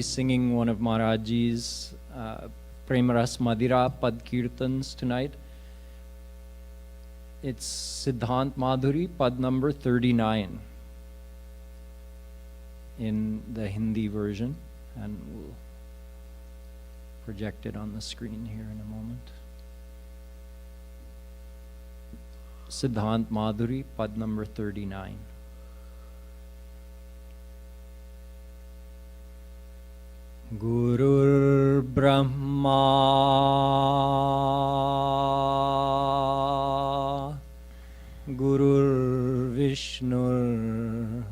singing one of Maharajji's Premaras Madira Pad Kirtans tonight. It's Siddhant Madhuri, Pad number 39 in the Hindi version, and we'll project it on the screen here in a moment. Siddhant Madhuri, Pad number 39. Gurur Brahma Gurur Vishnu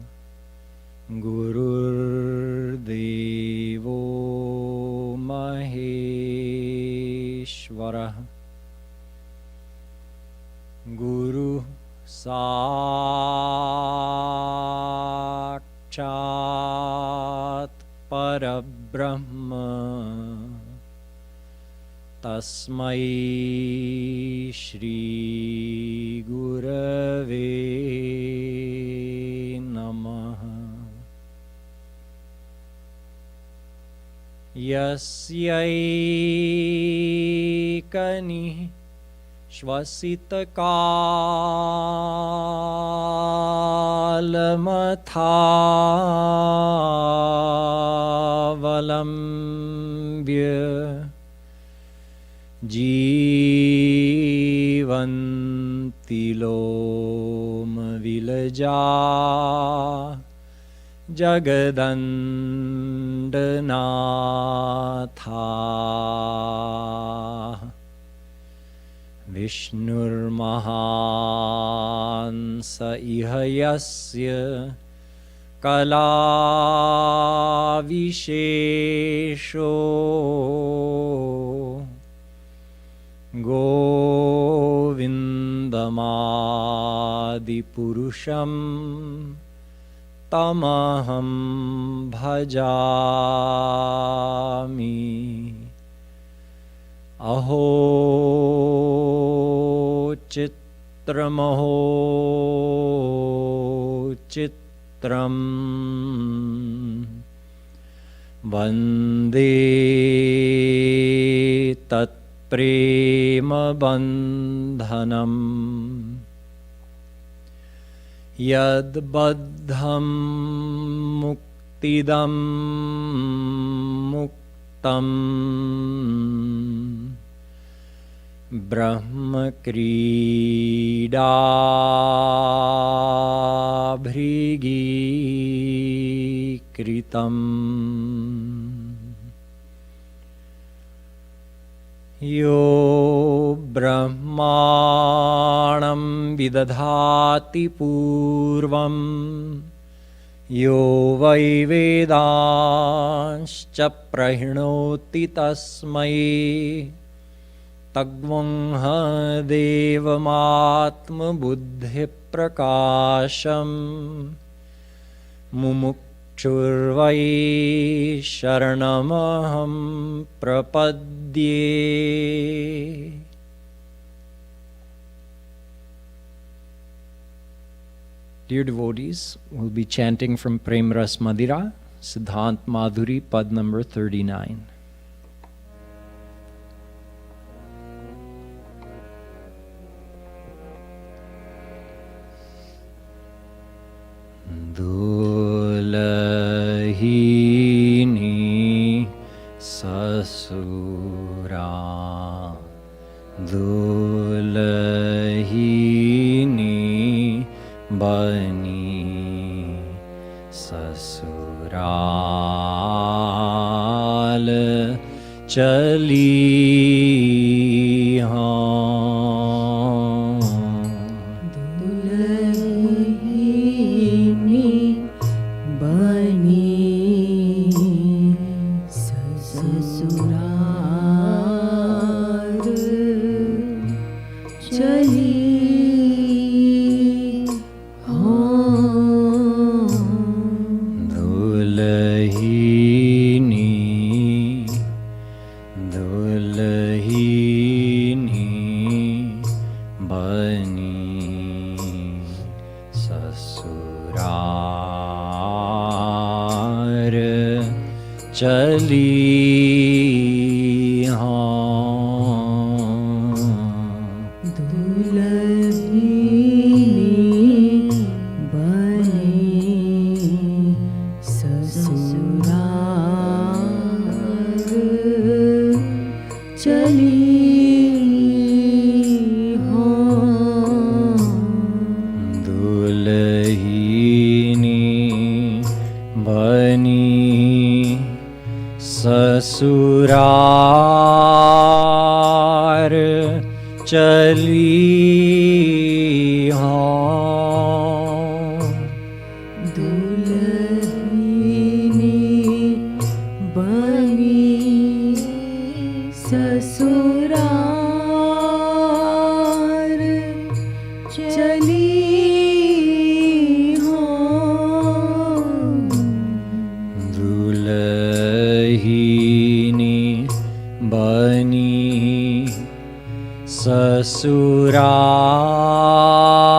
Gurur Devo Maheshwara Guru Sakshat Parabrahma Tasmai Shri Gurave Namaha Yasyaikani Shvasita Kalamathavalambhya Jivanti Loma Vilaja Jagadandanatha Vishnur Mahan Sa Ihayasya Kala Vishesho Govindamadi Purusham Tamaham Bhajami Aho Chitramaho Chitram Vande Tat Prema Bandhanam Yad Baddham Muktidam Muktam Brahma Krida Bhrigi Kritam Yo Brahmanam Vidadhati Purvam Yo Vai Vedanscha Prahinoti Tasmai Tagvangha Devamatma Buddhi Prakasham Mumukchurvai Sharanamaham Prapadye. Dear devotees, we'll be chanting from Premaras Madira, Siddhant Madhuri, Pad number 39. Dulahini Sasura Dulahini Bani Sasural Chali haan Dulahini Bani Sasural Chali चली हाँ ससुरार चली हाँ दुल्हनी बनी ससुरार चली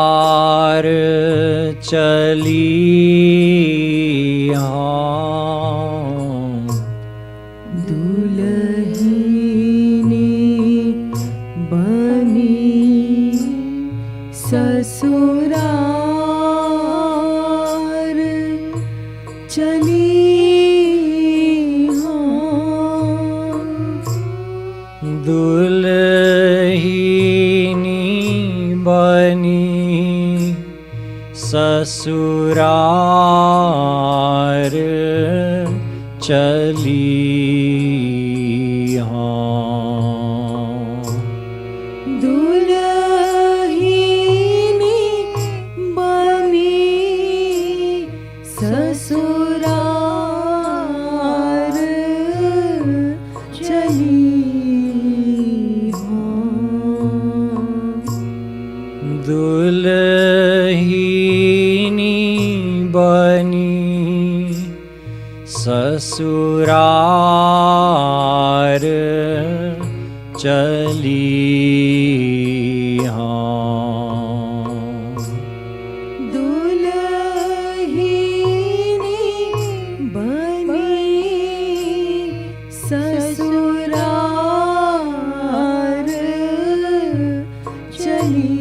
ससुरार चली हाँ दुल्हनी बनी ससुरार चली हाँ दुल्हनी बनी ससुरार चली हाँ दुल्हनी बनी ससुरार चली दुल्हनी बनी ससुरार चली हाँ दुल्हनी बनी ससुरार चली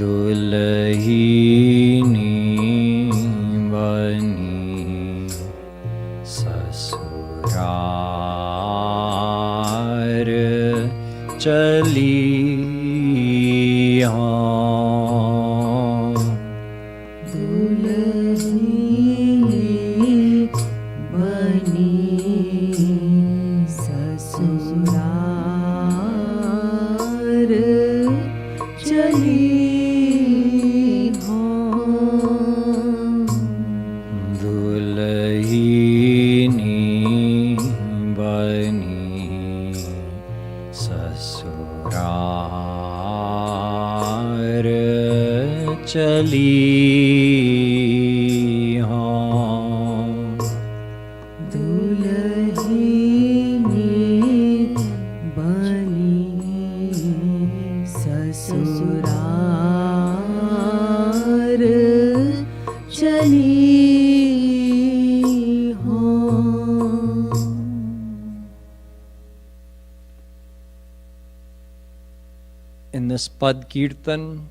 दुल्हनी बनी ससुरार चली हाँ दुल्हनी बनी ससुरार चली दुल्हनी बनी ससुरार चली हाँ दुल्हनी बनी ससुरार चली In this Pad Kirtan,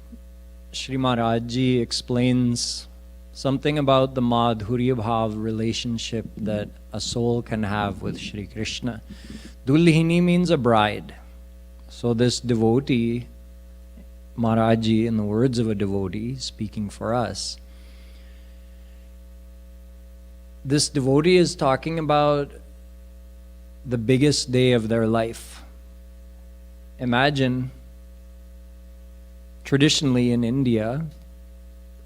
Shri Maharaj Ji explains something about the Madhurya Bhav relationship that a soul can have with Shri Krishna. Dulhini means a bride. So this devotee, Maharaj Ji, in the words of a devotee, speaking for us, this devotee is talking about the biggest day of their life. Imagine, traditionally in India,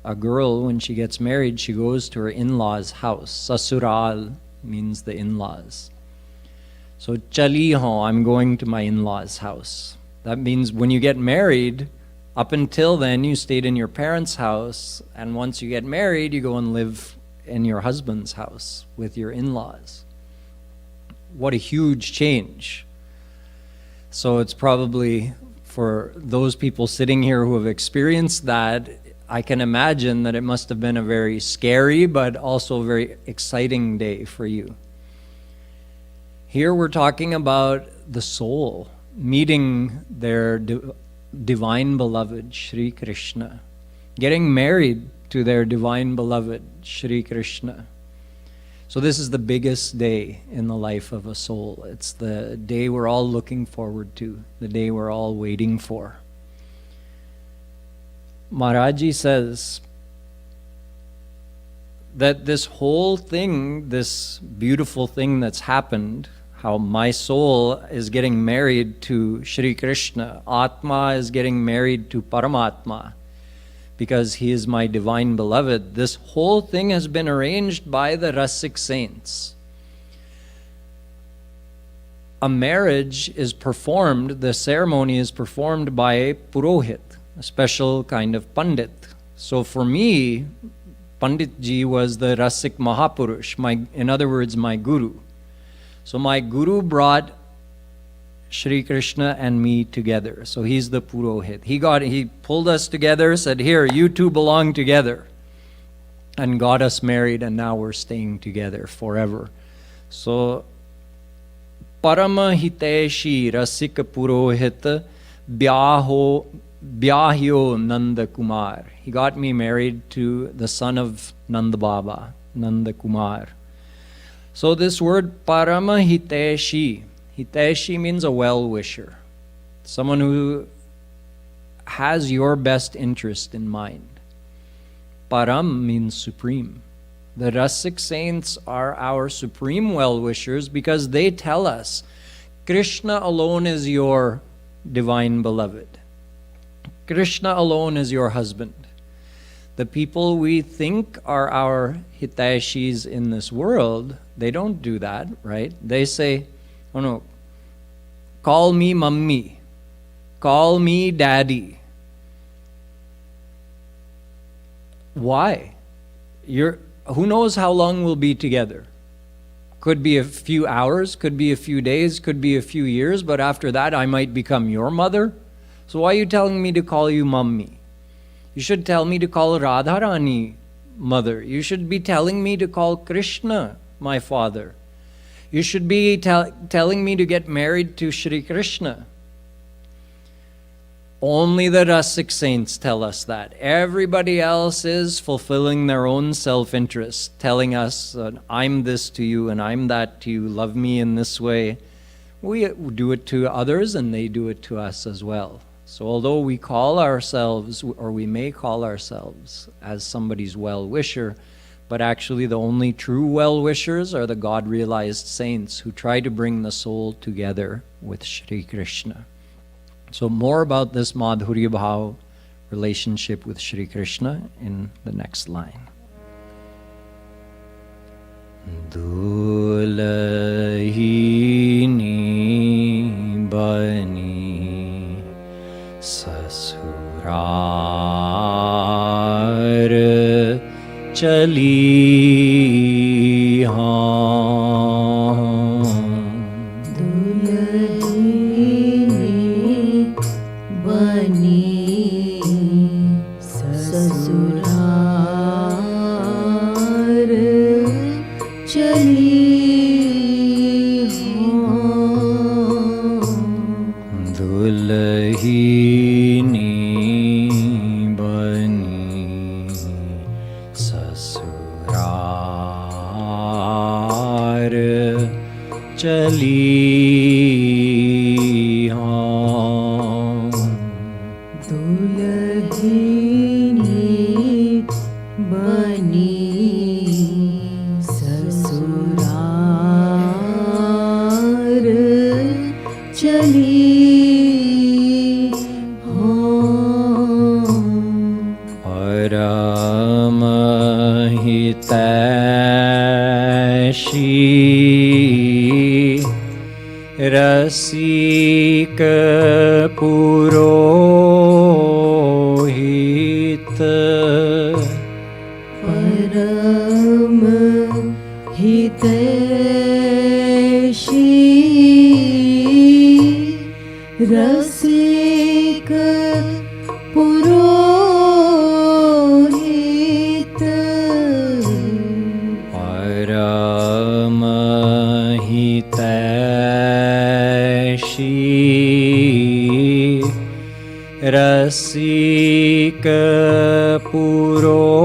a girl, when she gets married, she goes to her in-laws' house. Sasural means the in-laws. So, chali ho, I'm going to my in-laws' house. That means when you get married, up until then, you stayed in your parents' house, and once you get married, you go and live in your husband's house with your in-laws. What a huge change. So it's probably, for those people sitting here who have experienced that, I can imagine that it must have been a very scary but also very exciting day for you. Here we're talking about the soul meeting their divine beloved, Shri Krishna, getting married to their divine beloved, Shri Krishna. So this is the biggest day in the life of a soul. It's the day we're all looking forward to, the day we're all waiting for. Maharaji says that this whole thing, this beautiful thing that's happened, how my soul is getting married to Shri Krishna, Atma is getting married to Paramatma, because he is my divine beloved. This whole thing has been arranged by the Rasik saints. A marriage is performed, the ceremony is performed by a Purohit, a special kind of Pandit. So for me, Pandit Ji was the Rasik Mahapurush, in other words, my Guru. So my Guru brought Shri Krishna and me together. So he's the Purohit. He pulled us together, said, here, you two belong together, and got us married, and now we're staying together forever. So Parama Hiteshi Rasika Purohit Byahyo Nanda Kumar. He got me married to the son of Nanda Baba, Nanda Kumar. So this word Parama Hiteshi, Hiteshi means a well-wisher, someone who has your best interest in mind. Param means supreme. The Rasik saints are our supreme well-wishers because they tell us Krishna alone is your divine beloved. Krishna alone is your husband. The people we think are our Hiteshis in this world, they don't do that, right? They say, oh no, call me mummy, call me daddy. Why? Who knows how long we'll be together? Could be a few hours, could be a few days, could be a few years, but after that I might become your mother. So why are you telling me to call you mummy? You should tell me to call Radharani mother. You should be telling me to call Krishna my father. You should be telling me to get married to Shri Krishna. Only the Rasik saints tell us that. Everybody else is fulfilling their own self-interest, telling us, I'm this to you and I'm that to you, love me in this way. We do it to others and they do it to us as well. So although we call ourselves, or we may call ourselves as somebody's well-wisher, but actually the only true well-wishers are the God-realized saints who try to bring the soul together with Shri Krishna. So more about this Madhurya Bhav relationship with Shri Krishna in the next line. Dulahini bani sasurar chali haan. Dulahini bani sasurar chali haan. Dulahini bani sasurar chali haan. Dulahini bani sasurar chali haan. Paramahitashi Rasik Purohit Param Hiteshi Rasik Purohit रसिक पुरोहित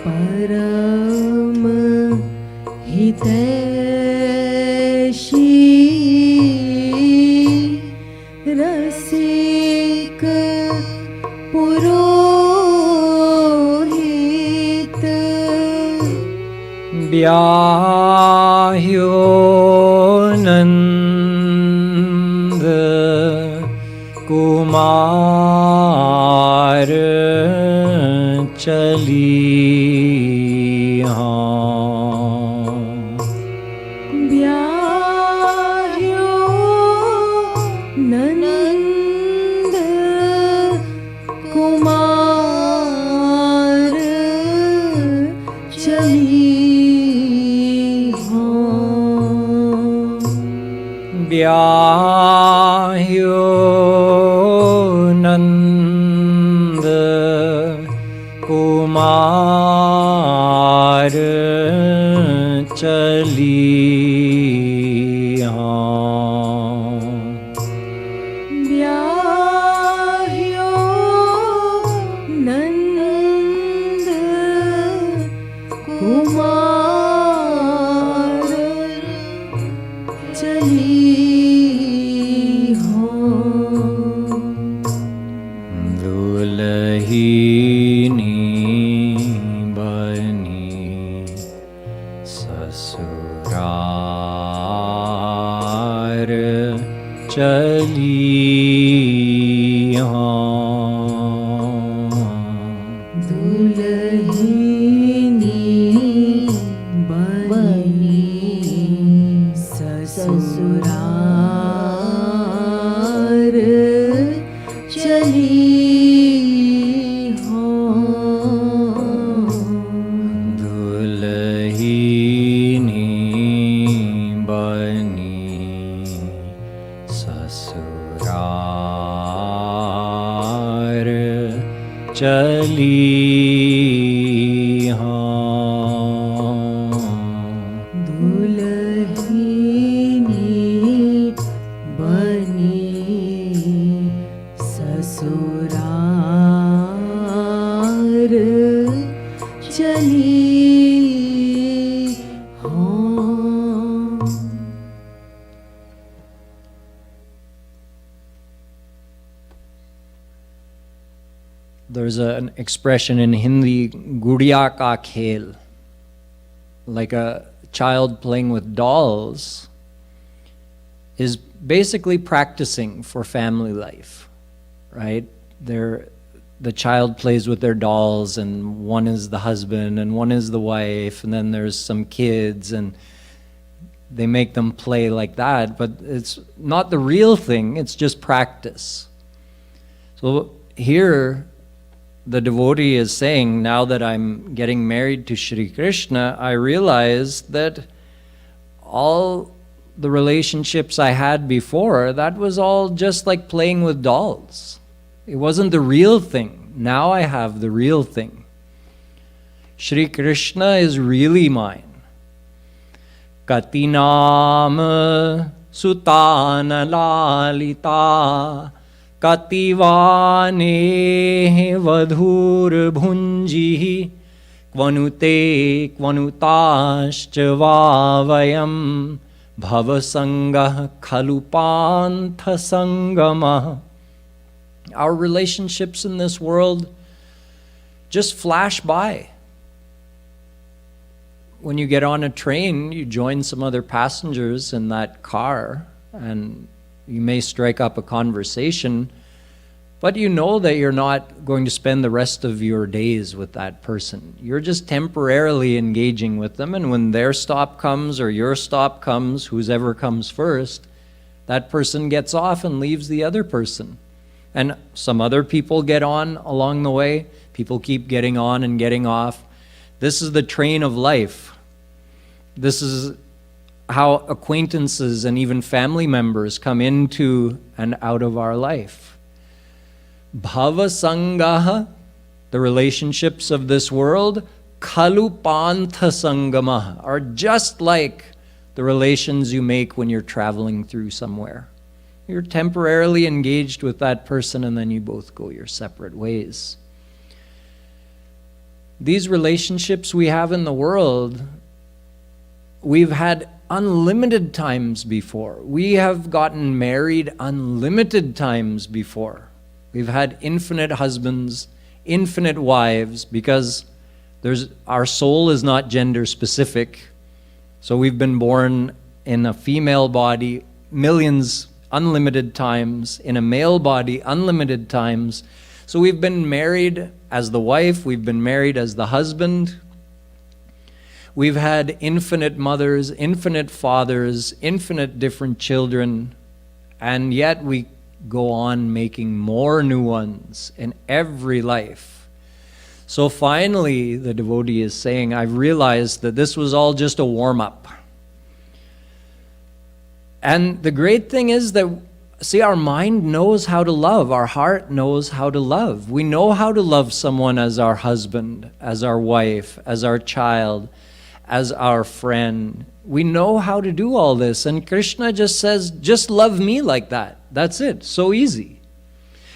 परम हितैषी रसिक पुरोहित ब्याह्योनन्द कुमार चली ब्याह्यो ननंद कुमार चली ब्याह्योनन्द कुमार चली ब्याह्यो नंद कुमार चली दुलहीनी बनी ससुरार चली दुल्हनी बनी ससुरार चली दुलहीनी बनी ससुरार चली दुल्हनी बनी ससुरार चली There's an expression in Hindi, gudiya ka khel, like a child playing with dolls, is basically practicing for family life, right? The child plays with their dolls, and one is the husband and one is the wife, and then there's some kids, and they make them play like that, but it's not the real thing, it's just practice. So here, the devotee is saying, now that I'm getting married to Shri Krishna, I realize that all the relationships I had before, that was all just like playing with dolls. It wasn't the real thing. Now I have the real thing. Shri Krishna is really mine. Katinam sutana lalita Kativane vadhur bhunji Kvanute kvanutaschva vayam Bhavasangah khalupantha sangama. Our relationships in this world just flash by. When you get on a train, you join some other passengers in that car, and you may strike up a conversation, but you know that you're not going to spend the rest of your days with that person. You're just temporarily engaging with them, and when their stop comes or your stop comes, whoever comes first, that person gets off and leaves the other person. And some other people get on along the way. People keep getting on and getting off. This is the train of life. This is how acquaintances and even family members come into and out of our life. Bhava sangaha, the relationships of this world, khalu pantha sangama, are just like the relations you make when you're traveling through somewhere. You're temporarily engaged with that person and then you both go your separate ways. These relationships we have in the world, we've had unlimited times before. We have gotten married unlimited times before. We've had infinite husbands, infinite wives, because our soul is not gender specific. So we've been born in a female body millions, unlimited times, in a male body unlimited times. So we've been married as the wife, we've been married as the husband. We've had infinite mothers, infinite fathers, infinite different children, and yet we go on making more new ones in every life. So finally, the devotee is saying, I've realized that this was all just a warm-up. And the great thing is that, see, our mind knows how to love. Our heart knows how to love. We know how to love someone as our husband, as our wife, as our child, as our friend. We know how to do all this. And Krishna just says, just love me like that. That's it. So easy.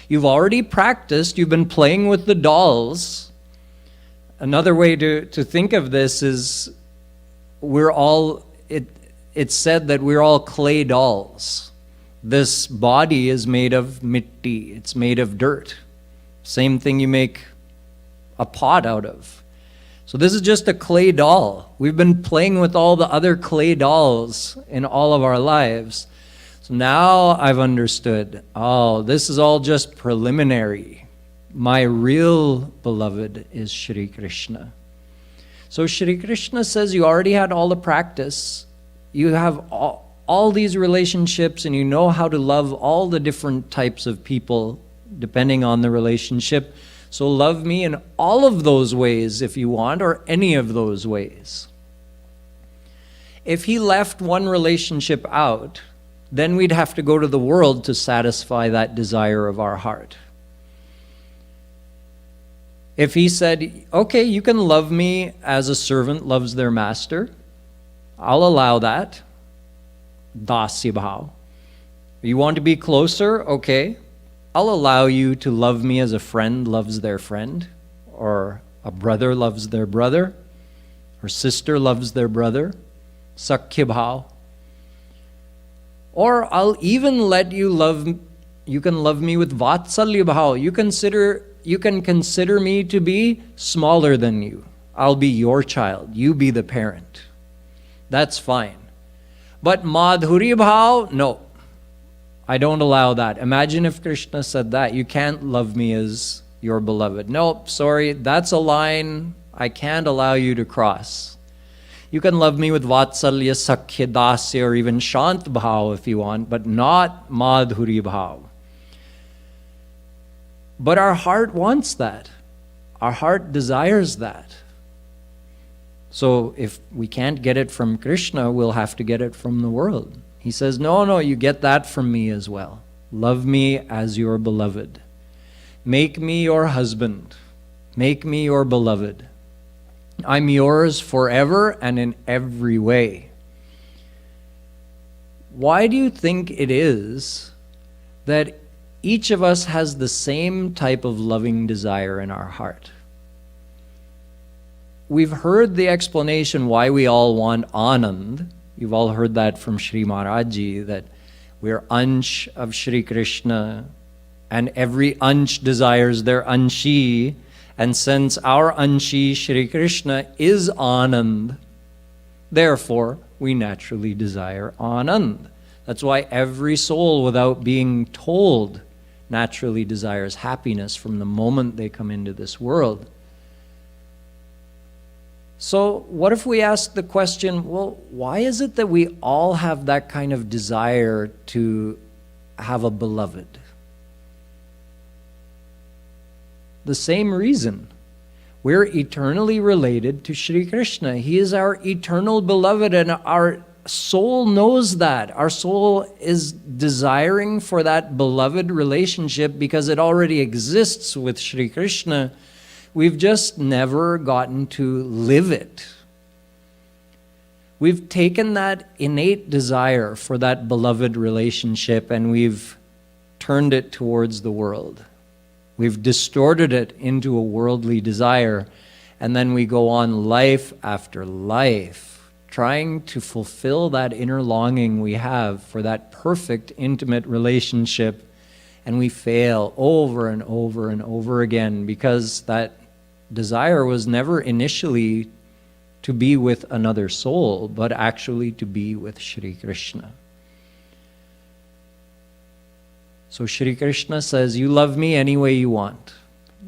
You've already practiced. You've been playing with the dolls. Another way to think of this is it's said that we're all clay dolls. This body is made of mitti. It's made of dirt. Same thing you make a pot out of. So this is just a clay doll. We've been playing with all the other clay dolls in all of our lives. So now I've understood, oh, this is all just preliminary. My real beloved is Shri Krishna. So Shri Krishna says you already had all the practice. You have all these relationships and you know how to love all the different types of people depending on the relationship. So love me in all of those ways if you want, or any of those ways. If he left one relationship out, then we'd have to go to the world to satisfy that desire of our heart. If he said, okay, you can love me as a servant loves their master, I'll allow that. Dasya bhav. You want to be closer? Okay. I'll allow you to love me as a friend loves their friend, or a brother loves their brother, or sister loves their brother. Sakhya bhav. Or I'll even let you can love me with vatsalya bhav. You can consider me to be smaller than you. I'll be your child. You be the parent. That's fine. But Madhurya Bhav, no. I don't allow that. Imagine if Krishna said that. You can't love me as your beloved. Nope, sorry, that's a line I can't allow you to cross. You can love me with Vatsalya, Sakhya, Dasya, or even Shant Bhav if you want, but not Madhurya Bhav. But our heart wants that. Our heart desires that. So if we can't get it from Krishna, we'll have to get it from the world. He says, no, you get that from me as well. Love me as your beloved. Make me your husband. Make me your beloved. I'm yours forever and in every way. Why do you think it is that each of us has the same type of loving desire in our heart? We've heard the explanation why we all want Anand. You've all heard that from Shri Maharajji, that we're Ansh of Shri Krishna, and every Ansh desires their Anshi, and since our Anshi, Shri Krishna, is Anand, therefore we naturally desire Anand. That's why every soul, without being told, naturally desires happiness from the moment they come into this world. So what if we ask the question, well, why is it that we all have that kind of desire to have a beloved? The same reason. We're eternally related to Shri Krishna. He is our eternal beloved, and our soul knows that. Our soul is desiring for that beloved relationship because it already exists with Shri Krishna. We've just never gotten to live it. We've taken that innate desire for that beloved relationship and we've turned it towards the world. We've distorted it into a worldly desire, and then we go on life after life trying to fulfill that inner longing we have for that perfect, intimate relationship, and we fail over and over and over again because that desire was never initially to be with another soul, but actually to be with Shri Krishna. So Shri Krishna says, you love me any way you want.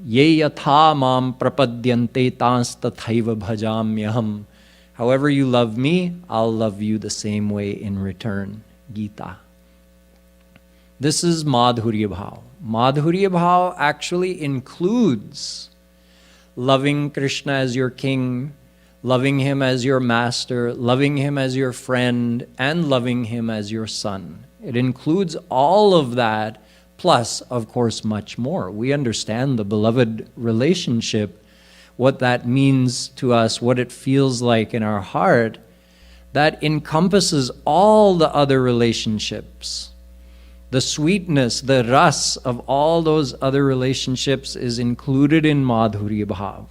Ye yatha mam prapadyante tans tathaiva bhajamyaham. However you love me, I'll love you the same way in return. Gita. This is Madhurya Bhav. Madhurya Bhav actually includes loving Krishna as your king, loving him as your master, loving him as your friend, and loving him as your son. It includes all of that, plus, of course, much more. We understand the beloved relationship, what that means to us, what it feels like in our heart. That encompasses all the other relationships. The sweetness, the ras of all those other relationships is included in Madhurya Bhav.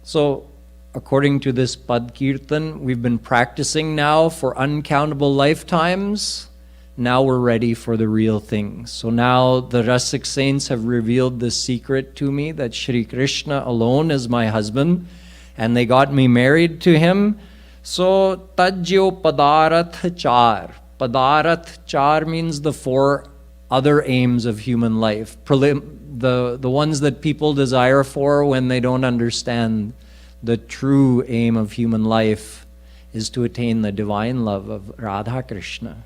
So, according to this Pad Kirtan, we've been practicing now for uncountable lifetimes. Now we're ready for the real thing. So now the Rasic saints have revealed this secret to me that Shri Krishna alone is my husband, and they got me married to him. So Tajyo Padarath Char. Padarath Char means the four other aims of human life. The ones that people desire for when they don't understand the true aim of human life is to attain the divine love of Radha Krishna.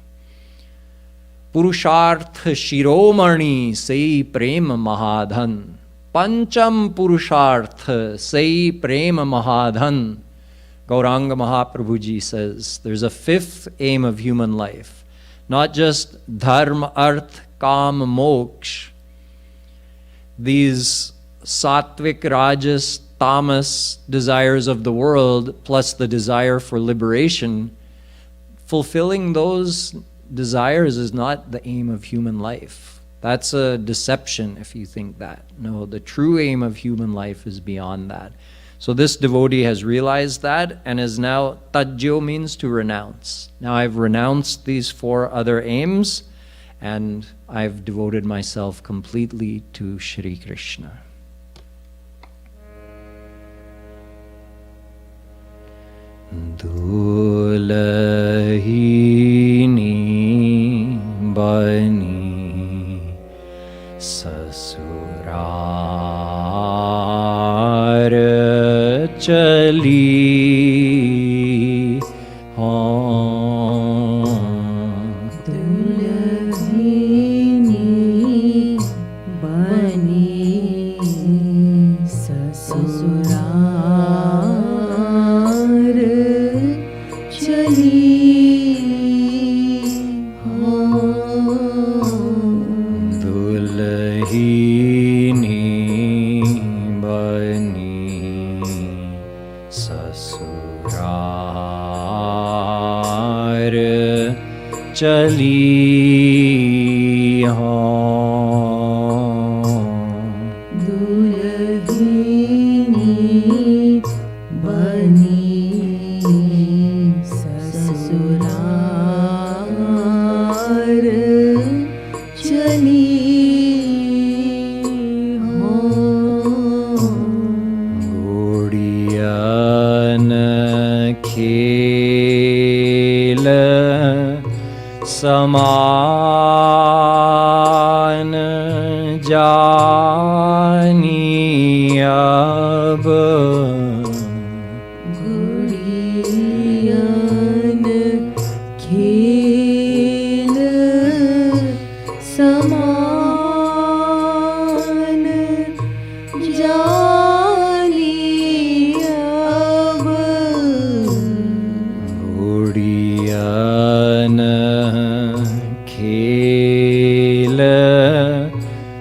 Purusharth Shiromani Sei Prem Mahadhan. Pancham Purusharth Sei Prem Mahadhan. Gauranga Mahaprabhuji says there's a fifth aim of human life. Not just dharma, arth, kam, moksha. These sattvic, rajas, tamas desires of the world, plus the desire for liberation, fulfilling those desires is not the aim of human life. That's a deception if you think that. No, the true aim of human life is beyond that. So this devotee has realized that and is now, tajyo means to renounce. Now I've renounced these four other aims and I've devoted myself completely to Shri Krishna. Dulahini bani sasurar chali Dulahini bani sasurar chali Dulahini bani sasurar chali Dulahini bani sasurar chali Godiyan khela saman jani ab Guriyan khel saman jani ab Godiyan khela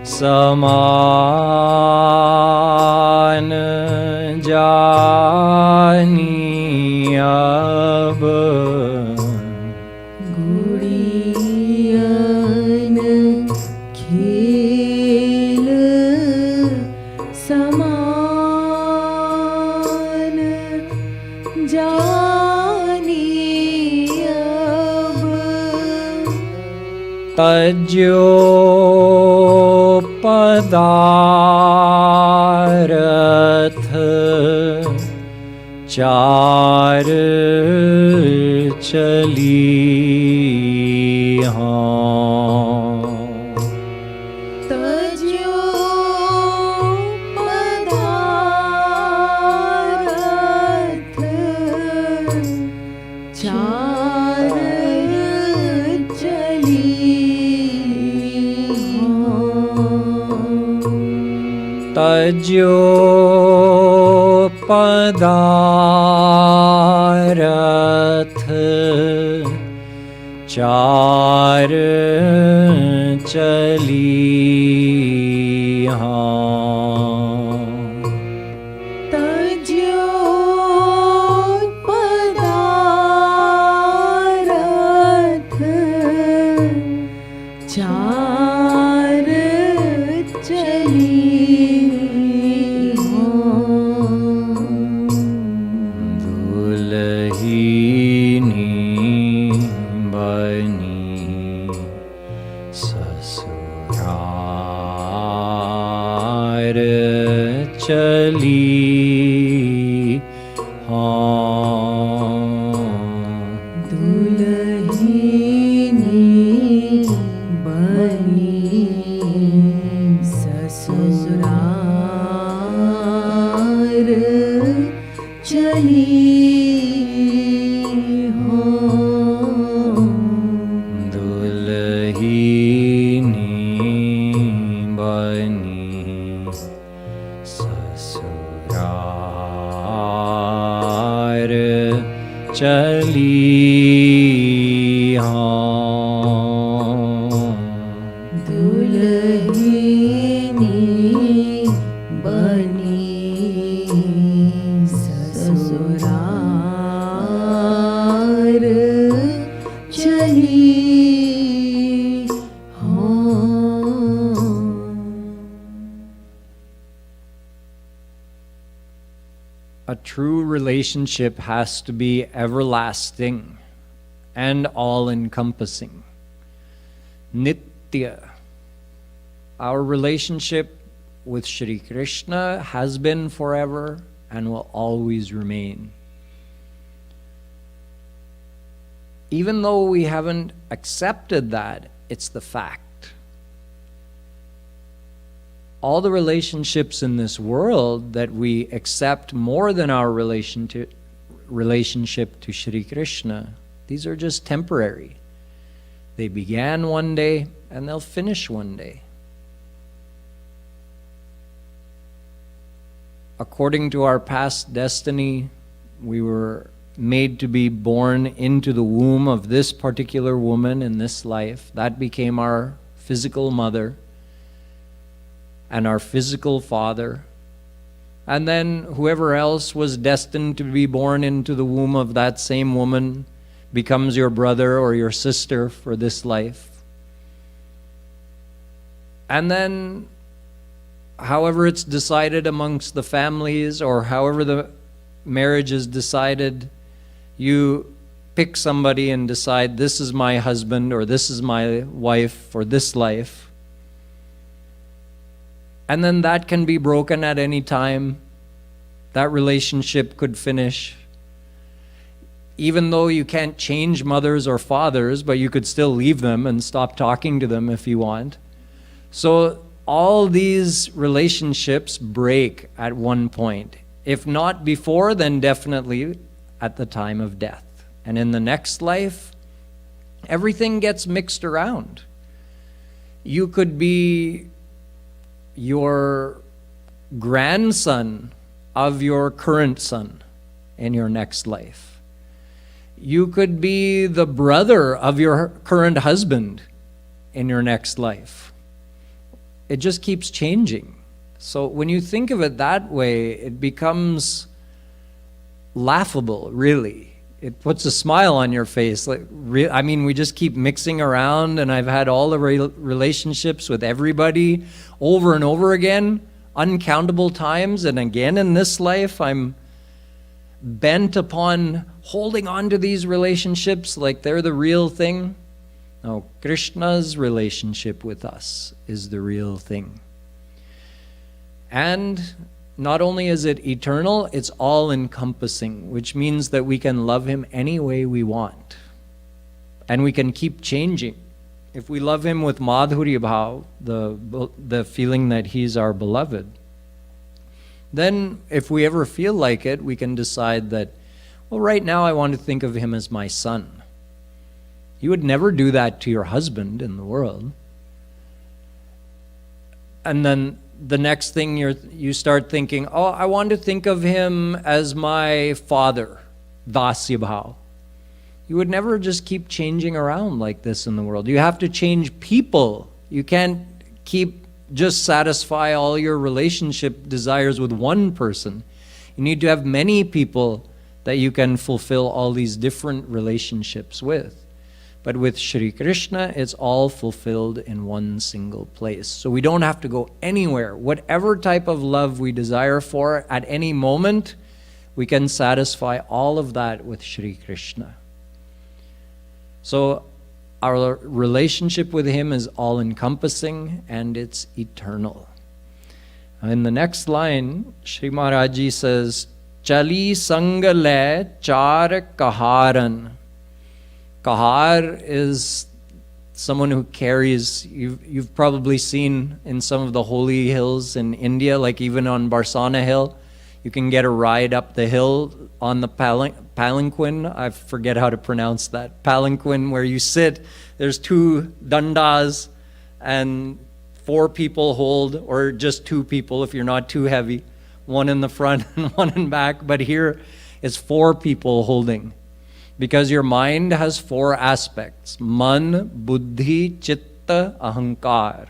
saman jani गुड़ियन खेल समान जानी अब तज्यो पदारथ चार चली तज्यो पदारथ चार चली तज्यो पदारथ चार चली तज्यो पदारथ चार चली दुल्हीनी बनी ससुरार चली दुल्हीनी बनी ससुरार चली दुल्हीनी बनी ससुरार चली दुल्हीनी बनी ससुरार चली A true relationship has to be everlasting and all-encompassing. Nitya. Our relationship with Shri Krishna has been forever and will always remain. Even though we haven't accepted that, it's the fact. All the relationships in this world that we accept more than our relationship to Shri Krishna, these are just temporary. They began one day and they'll finish one day. According to our past destiny, we were made to be born into the womb of this particular woman in this life. That became our physical mother and our physical father. And then whoever else was destined to be born into the womb of that same woman becomes your brother or your sister for this life. And then however it's decided amongst the families, or however the marriage is decided, you pick somebody and decide, this is my husband or this is my wife for this life. And then that can be broken at any time. That relationship could finish. Even though you can't change mothers or fathers, but you could still leave them and stop talking to them if you want. So all these relationships break at one point. If not before, then definitely at the time of death. And in the next life, everything gets mixed around. You could be your grandson of your current son in your next life. You could be the brother of your current husband in your next life. It just keeps changing. So when you think of it that way, it becomes laughable, really. it puts a smile on your face. Like, I mean, we just keep mixing around, and I've had all the relationships with everybody over and over again, uncountable times, and again in this life, I'm bent upon holding on to these relationships like they're the real thing. No, Krishna's relationship with us is the real thing. And not only is it eternal, it's all-encompassing, which means that we can love him any way we want. And we can keep changing. If we love him with Madhurya Bhav, the feeling that he's our beloved, then if we ever feel like it, we can decide that, well, right now I want to think of him as my son. You would never do that to your husband in the world. And then the next thing you start thinking, oh, I want to think of him as my father, Dasya Bhav. You would never just keep changing around like this in the world. You have to change people. You can't keep just satisfy all your relationship desires with one person. You need to have many people that you can fulfill all these different relationships with. But with Shri Krishna, it's all fulfilled in one single place. So we don't have to go anywhere. Whatever type of love we desire for at any moment, we can satisfy all of that with Shri Krishna. So our relationship with him is all-encompassing and it's eternal. In the next line, Shri Maharaj says, Chali sangale char kaharan. Kahar is someone who carries, you've probably seen in some of the holy hills in India, like even on Barsana Hill, you can get a ride up the hill on the palanquin. I forget how to pronounce that. Palanquin, where you sit, there's 2 dandas and 4 people hold, or just 2 people if you're not too heavy, 1 in the front and 1 in back. But here it's 4 people holding. Because your mind has 4 aspects. Man, buddhi, chitta, ahankar.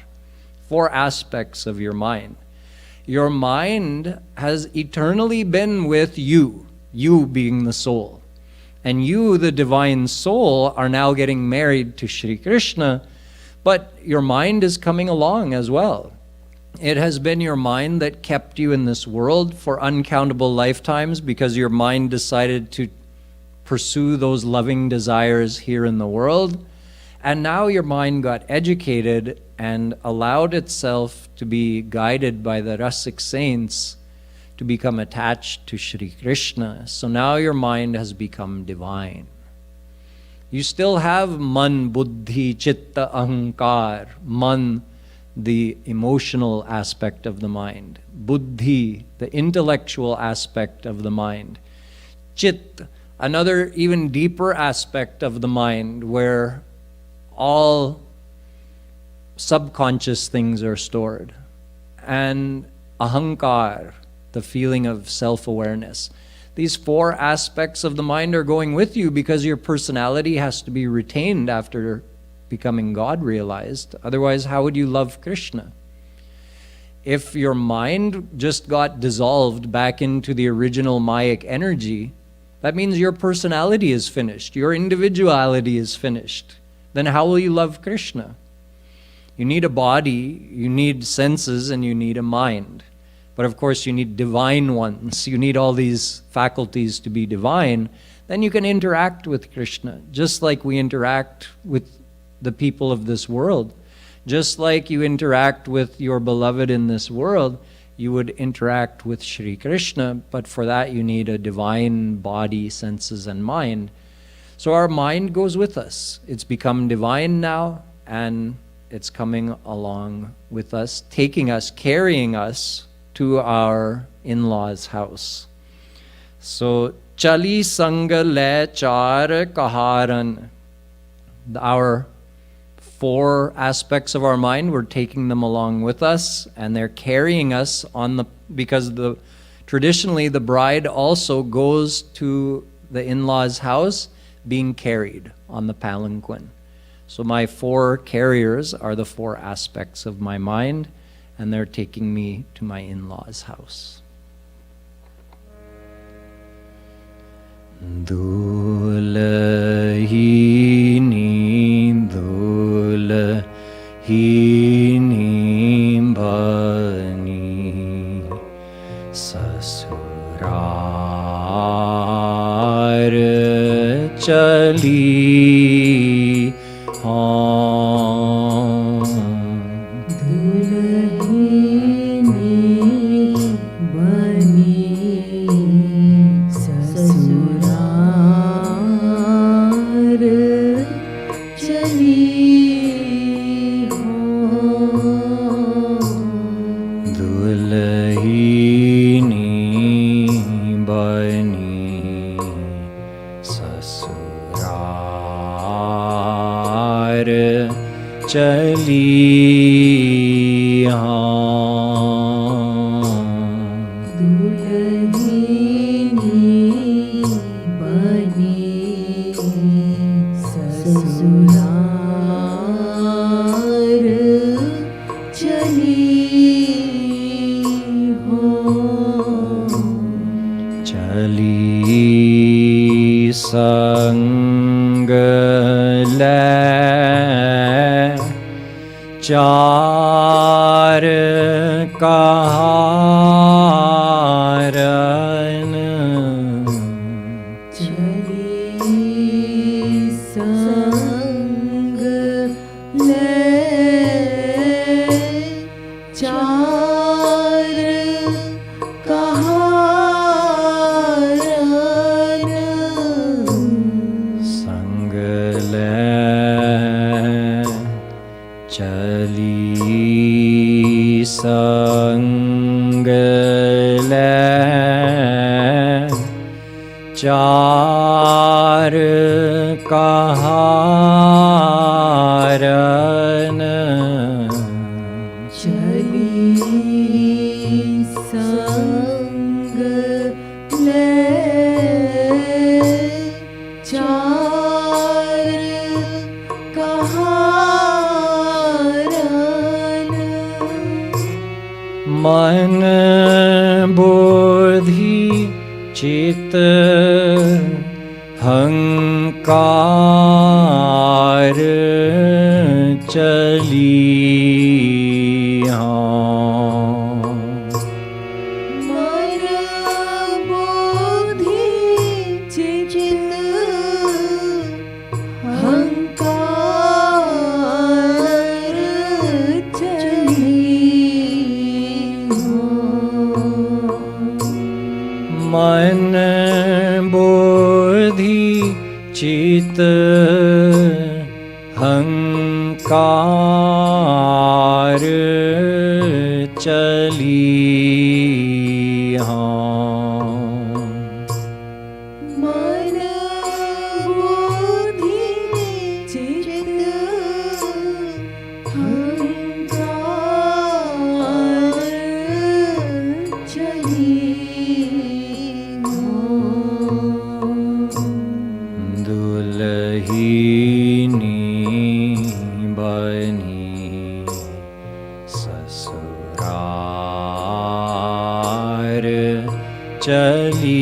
4 aspects of your mind. Your mind has eternally been with you being the soul. And you, the divine soul, are now getting married to Shri Krishna, but your mind is coming along as well. It has been your mind that kept you in this world for uncountable lifetimes because your mind decided to pursue those loving desires here in the world. And now your mind got educated and allowed itself to be guided by the Rasic saints to become attached to Shri Krishna. So now your mind has become divine. You still have man, buddhi, chitta, ahankar. Man, the emotional aspect of the mind. Buddhi, the intellectual aspect of the mind. Chit, another even deeper aspect of the mind where all subconscious things are stored. And ahankar, the feeling of self-awareness. These 4 aspects of the mind are going with you because your personality has to be retained after becoming God realized. Otherwise, how would you love Krishna? If your mind just got dissolved back into the original Mayic energy, that means your personality is finished. Your individuality is finished. Then how will you love Krishna? You need a body, you need senses, and you need a mind. But of course you need divine ones. You need all these faculties to be divine. Then you can interact with Krishna, just like we interact with the people of this world. Just like you interact with your beloved in this world, you would interact with Shri Krishna, but for that you need a divine body, senses, and mind. So our mind goes with us. It's become divine now, and it's coming along with us, taking us, carrying us to our in-laws' house. So, Chali Sangha Le Char Kaharan. Our 4 aspects of our mind, we're taking them along with us, and they're carrying us on the, because traditionally the bride also goes to the in-laws' house being carried on the palanquin. So my 4 carriers are the 4 aspects of my mind, and they're taking me to my in-laws' house. Dulahini, dulahini bani sasurar chali चली दुल्हनी बनी ससुराल चली हो चली संग चार कहारन चली संग ले चार कहारन संग ले चली संग ले चार कहारन चली संग ले चार कहारन मन बुद्धि चित हंकार चली मन बुद्धि चित हंकार चली मन बुद्धि चित हंकार चली मन बुद्धि चित हंकार चली दुल्हिनी बनी ससुरार चली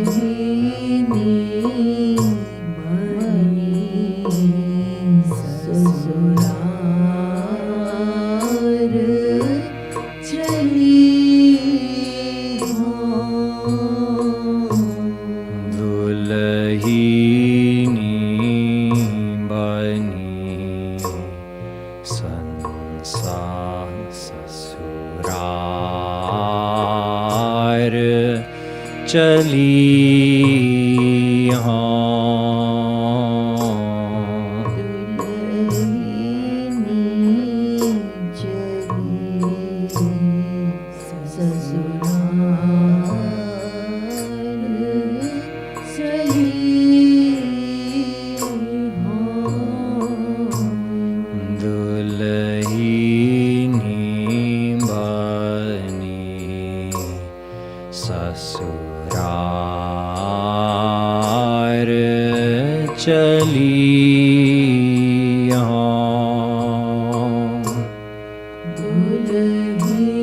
दुल्हनी बनी ससुराल चली दुल्हिनी बनी संसार ससुरार चली दुल्हिनी बनी ससुरार चली दुल्हनी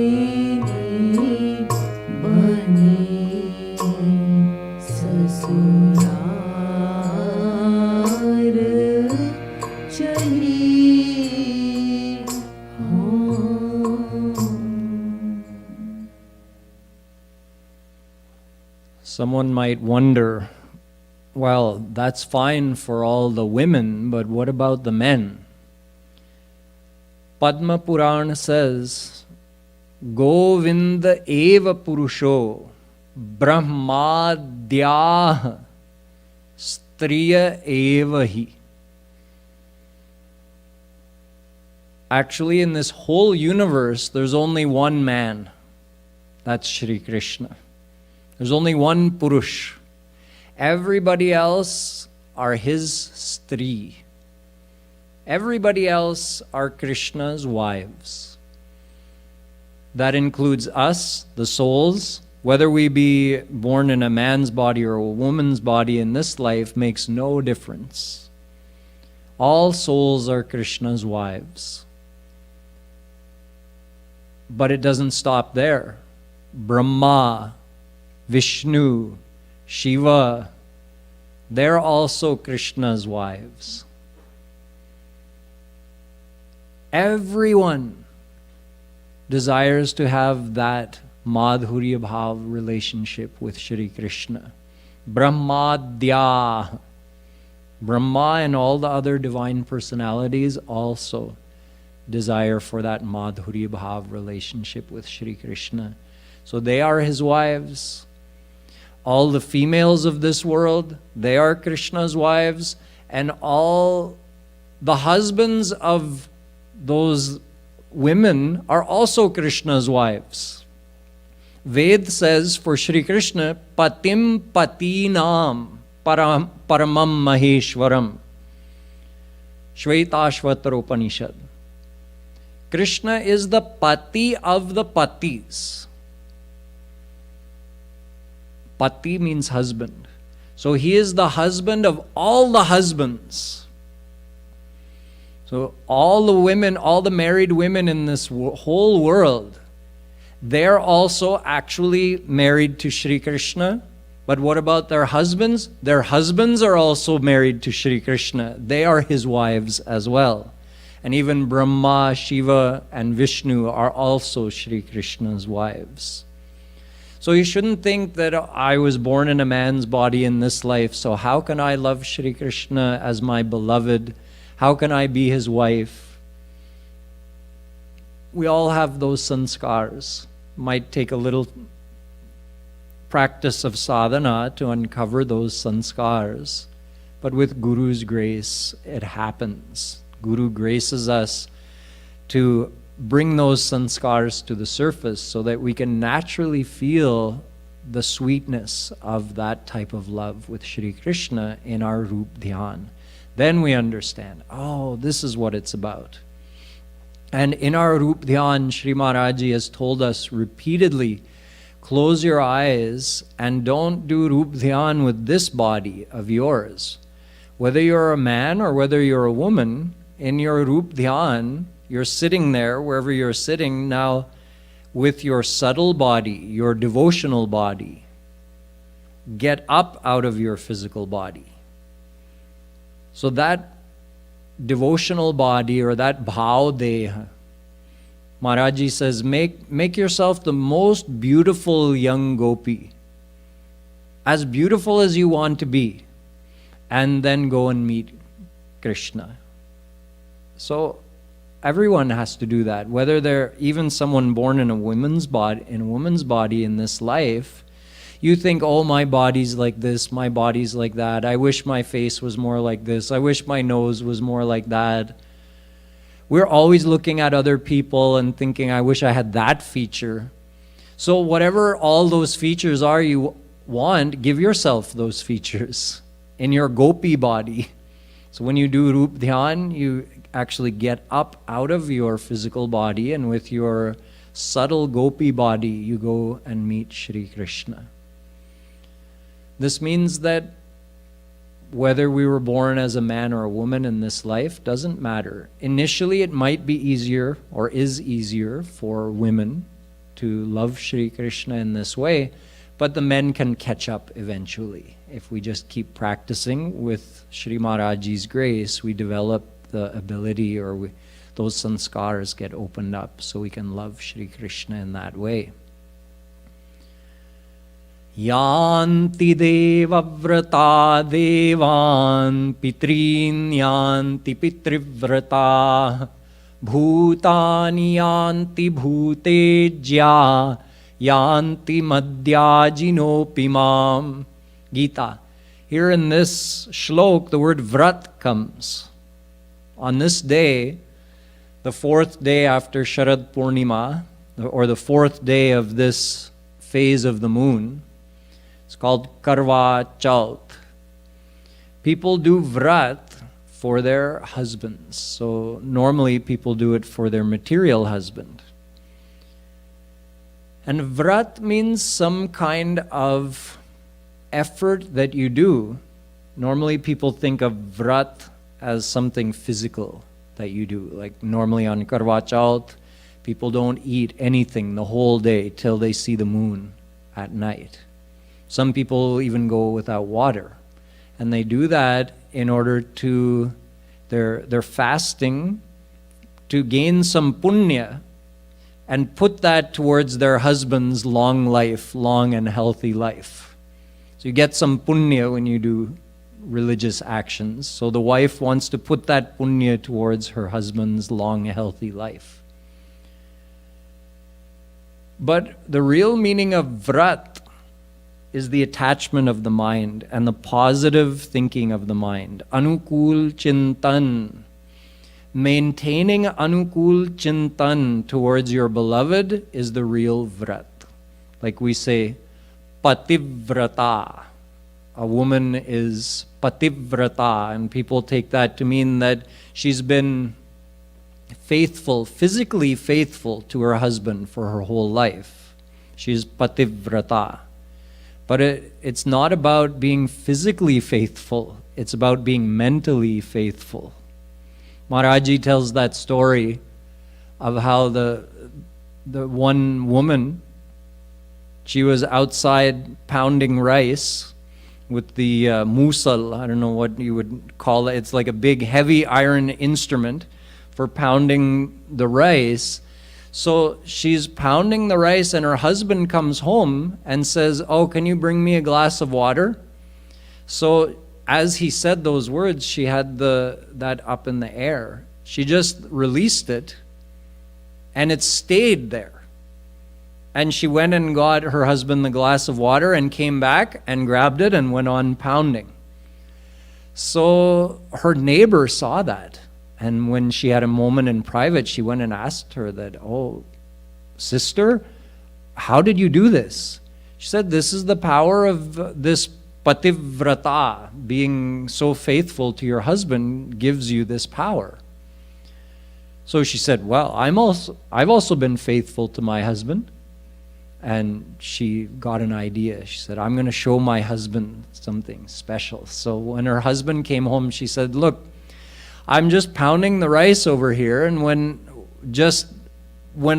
Someone might wonder, well, that's fine for all the women, but what about the men? Padma Purana says, Govinda eva purusho brahmadyah striya eva hi. Actually, in this whole universe, there's only one man. That's Shri Krishna. There's only one Purush. Everybody else are his stri. Everybody else are Krishna's wives. That includes us, the souls. Whether we be born in a man's body or a woman's body in this life makes no difference. All souls are Krishna's wives. But it doesn't stop there. Brahma, Vishnu, Shiva, they're also Krishna's wives. Everyone desires to have that Madhurya Bhav relationship with Shri Krishna. Brahmadya. Brahma and all the other divine personalities also desire for that Madhurya Bhav relationship with Shri Krishna. So they are his wives. All the females of this world, they are Krishna's wives. And all the husbands of those women are also Krishna's wives. Ved says for Shri Krishna, Patim Patinam Paramam Maheshwaram. Shvetashvatar Upanishad. Krishna is the Pati of the Patis. Pati means husband. So he is the husband of all the husbands. So all the women, all the married women in this whole world, they're also actually married to Shri Krishna. But what about their husbands? Their husbands are also married to Shri Krishna. They are his wives as well. And even Brahma, Shiva, and Vishnu are also Shri Krishna's wives. So you shouldn't think that I was born in a man's body in this life, so how can I love Shri Krishna as my beloved? How can I be his wife? We all have those sanskars. Might take a little practice of sadhana to uncover those sanskars. But with Guru's grace, it happens. Guru graces us to bring those sanskars to the surface so that we can naturally feel the sweetness of that type of love with Shri Krishna in our Rup Dhyan. Then we understand, oh, this is what it's about. And in our Rup Dhyan, Shri Maharaji has told us repeatedly, close your eyes and don't do Rup Dhyan with this body of yours. Whether you're a man or whether you're a woman, in your Rup Dhyan, you're sitting there, wherever you're sitting now, with your subtle body, your devotional body. Get up out of your physical body. So that devotional body or that bhav deha, Maharaji says, make yourself the most beautiful young gopi. As beautiful as you want to be. And then go and meet Krishna. So everyone has to do that. Whether they're even someone born in a woman's body in this life, you think, oh, my body's like this, my body's like that. I wish my face was more like this. I wish my nose was more like that. We're always looking at other people and thinking, I wish I had that feature. So whatever all those features are you want, give yourself those features in your gopi body. So when you do Rup Dhyan, you actually get up out of your physical body, and with your subtle gopi body, you go and meet Shri Krishna. This means that whether we were born as a man or a woman in this life doesn't matter. Initially, it might be easier or is easier for women to love Shri Krishna in this way, but the men can catch up eventually. If we just keep practicing with Shri Maharaji's grace, we develop the ability, or those sanskars get opened up so we can love Shri Krishna in that way. Yanti devavrata devan pitrin yanti pitrivrata bhutani yanti bhutejya yanti madhyajinopimam. Gita. Here in this shlok, the word vrat comes. On this day, the fourth day after Sharad Purnima, or the fourth day of this phase of the moon, it's called Karwa Chauth. People do vrat for their husbands. So normally people do it for their material husband. And vrat means some kind of effort that you do. Normally people think of vrat as something physical that you do. Like normally on Karwa Chauth, people don't eat anything the whole day till they see the moon at night. Some people even go without water. And they do that in order to, they're fasting to gain some punya and put that towards their husband's long life, long and healthy life. So you get some punya when you do religious actions. So the wife wants to put that punya towards her husband's long, healthy life. But the real meaning of vrat is the attachment of the mind and the positive thinking of the mind. Anukul chintan. Maintaining anukul chintan towards your beloved is the real vrat. Like we say, pativrata. A woman is pativrata, and people take that to mean that she's been faithful, physically faithful to her husband for her whole life. She's pativrata. But it's not about being physically faithful, it's about being mentally faithful. Maharaji tells that story of how the one woman, she was outside pounding rice with the musal, I don't know what you would call it, it's like a big heavy iron instrument for pounding the rice. So she's pounding the rice and her husband comes home and says, "Oh, can you bring me a glass of water?" So as he said those words, she had that up in the air. She just released it and it stayed there. And she went and got her husband the glass of water and came back and grabbed it and went on pounding. So her neighbor saw that. And when she had a moment in private, she went and asked her that, "Oh, sister, how did you do this?" She said, "This is the power of this pativrata, being so faithful to your husband gives you this power." So she said, "Well, I've also been faithful to my husband." And she got an idea. She said, "I'm going to show my husband something special." So when her husband came home, she said, "Look, I'm just pounding the rice over here, and when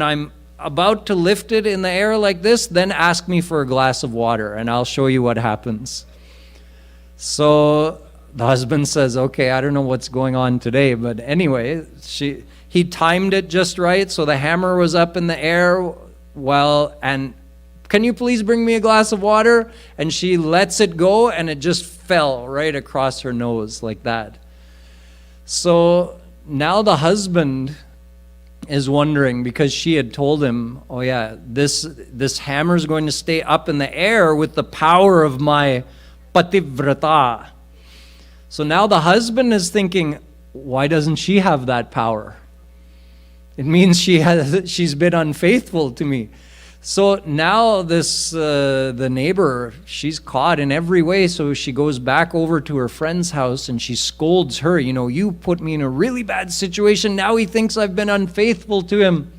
I'm about to lift it in the air like this, then ask me for a glass of water and I'll show you what happens." So the husband says, "Okay, I don't know what's going on today, but anyway," he timed it just right, so the hammer was up in the air and "Can you please bring me a glass of water?" And she lets it go and it just fell right across her nose like that. So now the husband is wondering, because she had told him, "Oh yeah, this hammer is going to stay up in the air with the power of my pativrata." So now the husband is thinking, why doesn't she have that power? It means she's been unfaithful to me. So now the neighbor, she's caught in every way, so she goes back over to her friend's house and she scolds her, "You put me in a really bad situation, now he thinks I've been unfaithful to him.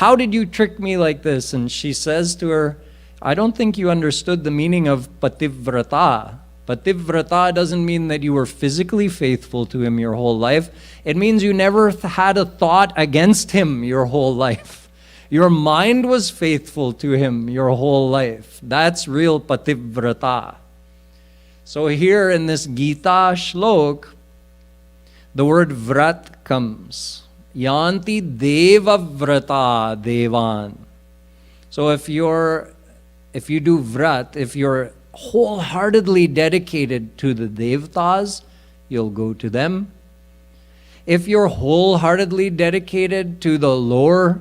How did you trick me like this?" And she says to her, "I don't think you understood the meaning of pativrata. Pativrata doesn't mean that you were physically faithful to him your whole life. It means you never had a thought against him your whole life. Your mind was faithful to him your whole life. That's real pativrata." So here in this Gita shlok, the word vrat comes. Yanti devavrata devan. So if if you do vrat, if you're wholeheartedly dedicated to the devtas, you'll go to them. If you're wholeheartedly dedicated to the lower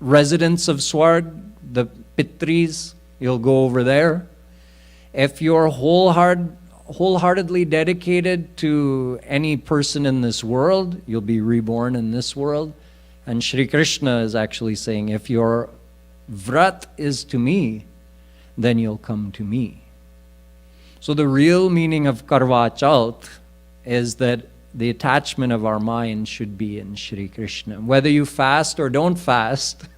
residents of Swarg, the Pitris, you'll go over there. If you're wholeheartedly dedicated to any person in this world, you'll be reborn in this world. And Shri Krishna is actually saying, if your vrat is to me, then you'll come to me. So the real meaning of Karwa Chauth is that the attachment of our mind should be in Shri Krishna. Whether you fast or don't fast,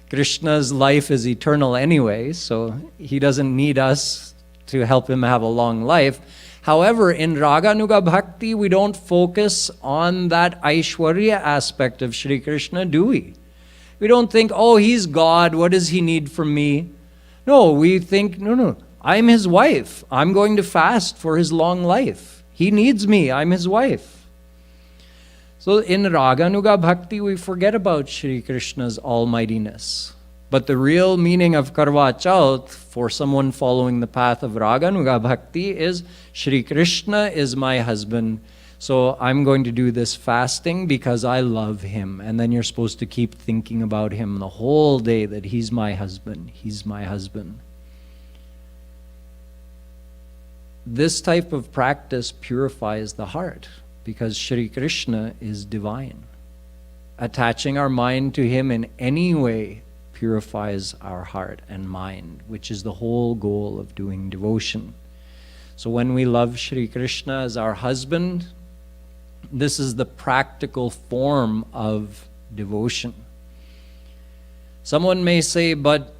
Krishna's life is eternal anyway, so he doesn't need us to help him have a long life. However, in Raganuga Bhakti, we don't focus on that Aishwarya aspect of Shri Krishna, do we? We don't think, oh, he's God, what does he need from me? No, we think, no, I'm his wife. I'm going to fast for his long life. He needs me, I'm his wife. So in Raganuga Bhakti, we forget about Shri Krishna's almightiness. But the real meaning of Karwa Chauth for someone following the path of Raganuga Bhakti is Shri Krishna is my husband, so I'm going to do this fasting because I love him. And then you're supposed to keep thinking about him the whole day, that he's my husband, he's my husband. This type of practice purifies the heart because Shri Krishna is divine. Attaching our mind to him in any way purifies our heart and mind, which is the whole goal of doing devotion. So when we love Shri Krishna as our husband, this is the practical form of devotion. Someone may say, but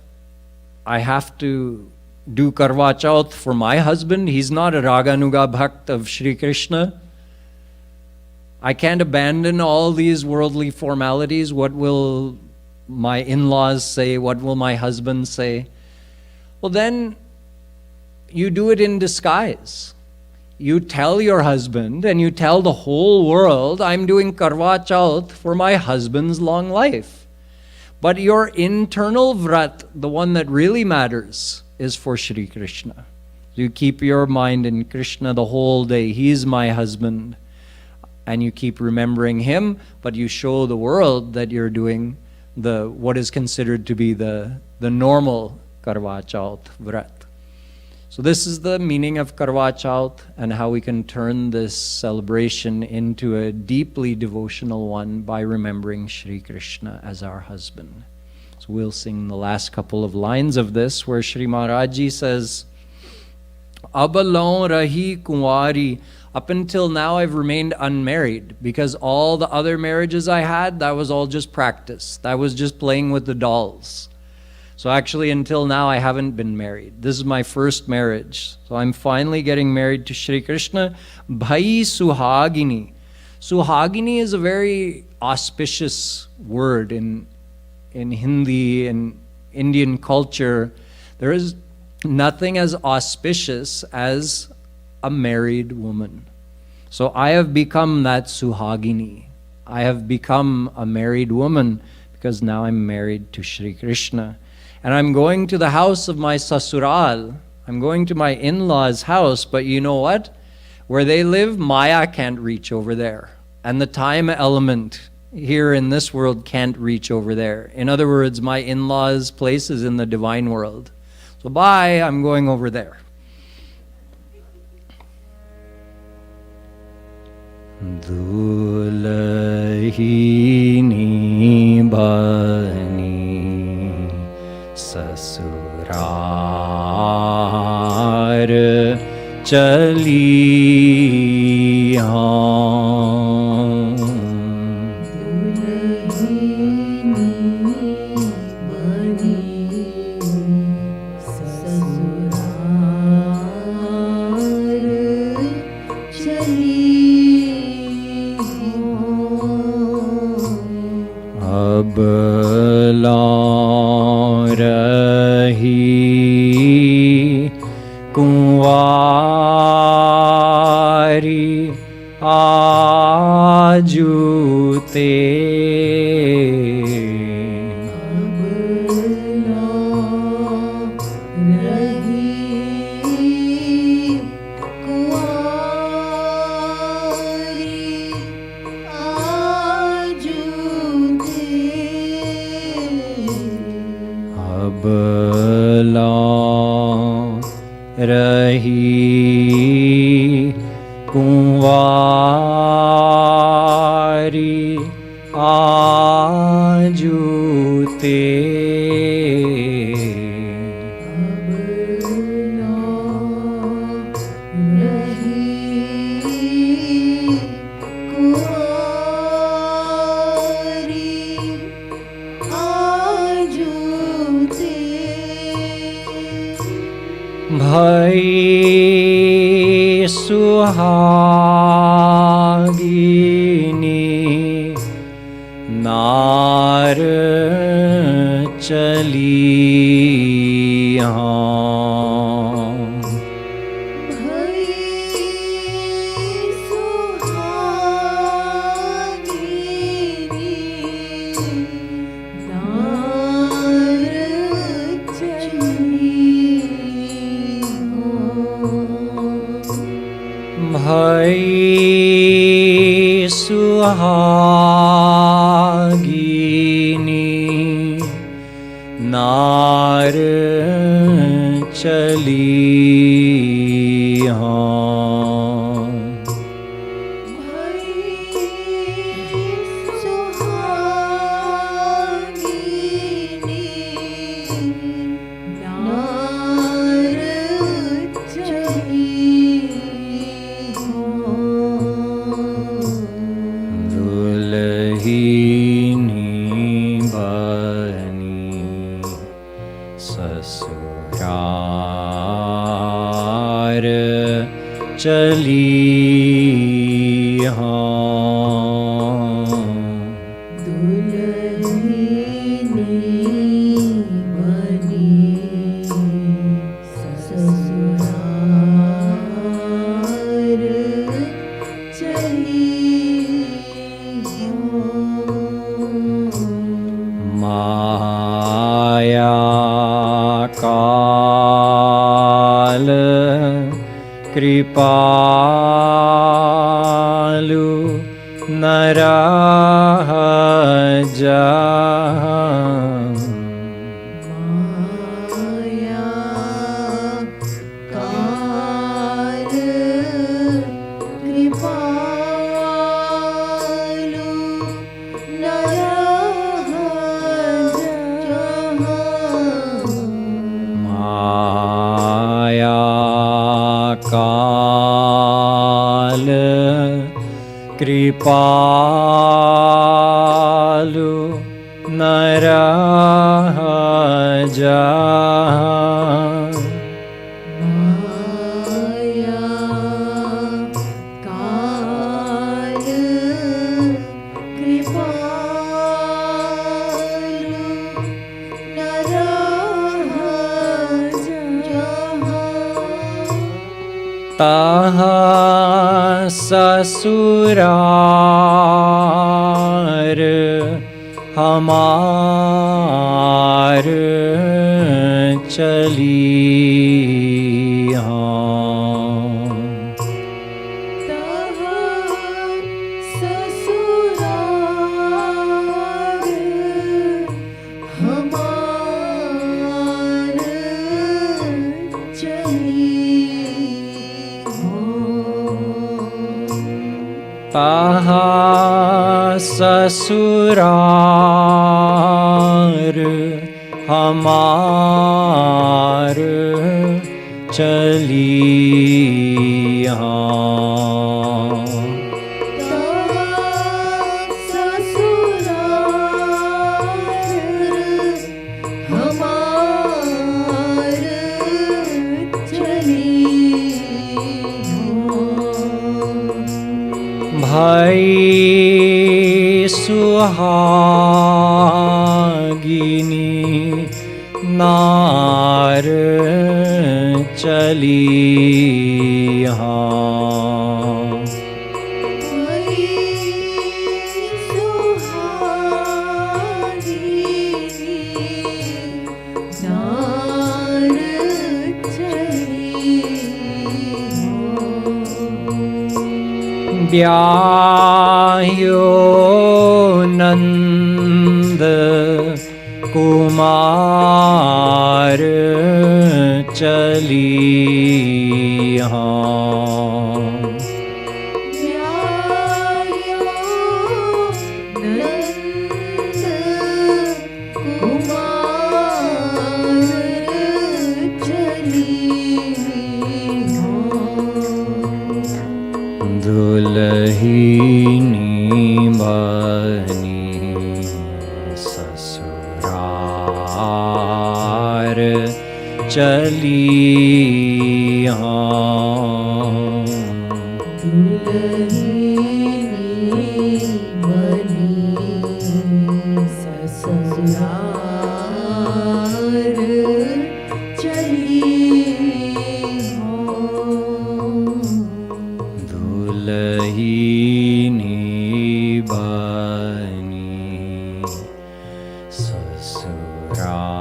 I have to do Karwa Chauth for my husband. He's not a Raganuga Bhakt of Shri Krishna. I can't abandon all these worldly formalities. What will my in-laws say? What will my husband say? Well, then you do it in disguise. You tell your husband and you tell the whole world, I'm doing Karwa Chauth for my husband's long life. But your internal vrat, the one that really matters, is for Shri Krishna. You keep your mind in Krishna the whole day. He's my husband. And you keep remembering him, but you show the world that you're doing what is considered to be the normal Karwa Chauth vrat. So this is the meaning of Karwa Chauth and how we can turn this celebration into a deeply devotional one by remembering Shri Krishna as our husband. So we'll sing the last couple of lines of this where Shri Maharaj Ji says, Abalon rahi kunwari. Up until now, I've remained unmarried because all the other marriages I had, that was all just practice. That was just playing with the dolls. So actually, until now, I haven't been married. This is my first marriage. So I'm finally getting married to Shri Krishna. Bhai Suhagini. Suhagini is a very auspicious word in Hindi and Indian culture. There is nothing as auspicious as a married woman. So I have become that Suhagini. I have become a married woman because now I'm married to Shri Krishna. And I'm going to the house of my sasural. I'm going to my in-laws' house, but you know what? Where they live, Maya can't reach over there. And the time element here in this world can't reach over there. In other words, my in-laws' place is in the divine world. So bye, I'm going over there. Dulahini bani sasurar chali haan. Dulahini bani sasurar chali. अब लौं रही कुंवारी आजू ते। अब लौं कुंवारी आजूते भई सुहागिनी नार चली भई सुहागिनी नार चली चली माया काल कृपालु नरह माया काल कृपालु नरह माया काल कृपालु नरह माया काल कृपालु नरह तह ससुरार हमार चली ससुराल हमार चली तहा ससुरार हमार चली भई सुहागिनी नार चली ब्याह्यो नंद कुमार चली हाँ। दुल्हीनी बनी ससुरार चली हाँ। दुल्हीनी बनी ससुरार चली दुल्हीनी बनी ससुरार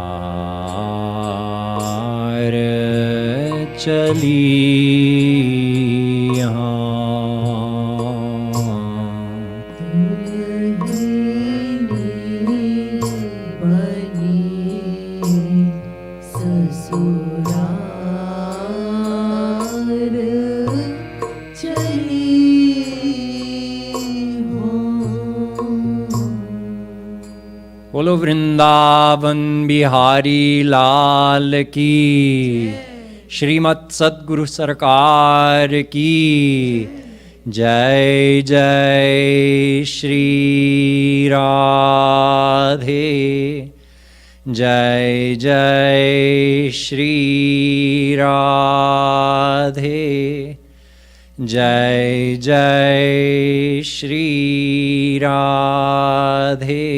चली बोलो वृंदावन बिहारी लाल की, श्रीमत् सद्गुरु सरकार की जय। जय श्री राधे, जय जय श्री राधे, जय जय श्री राधे।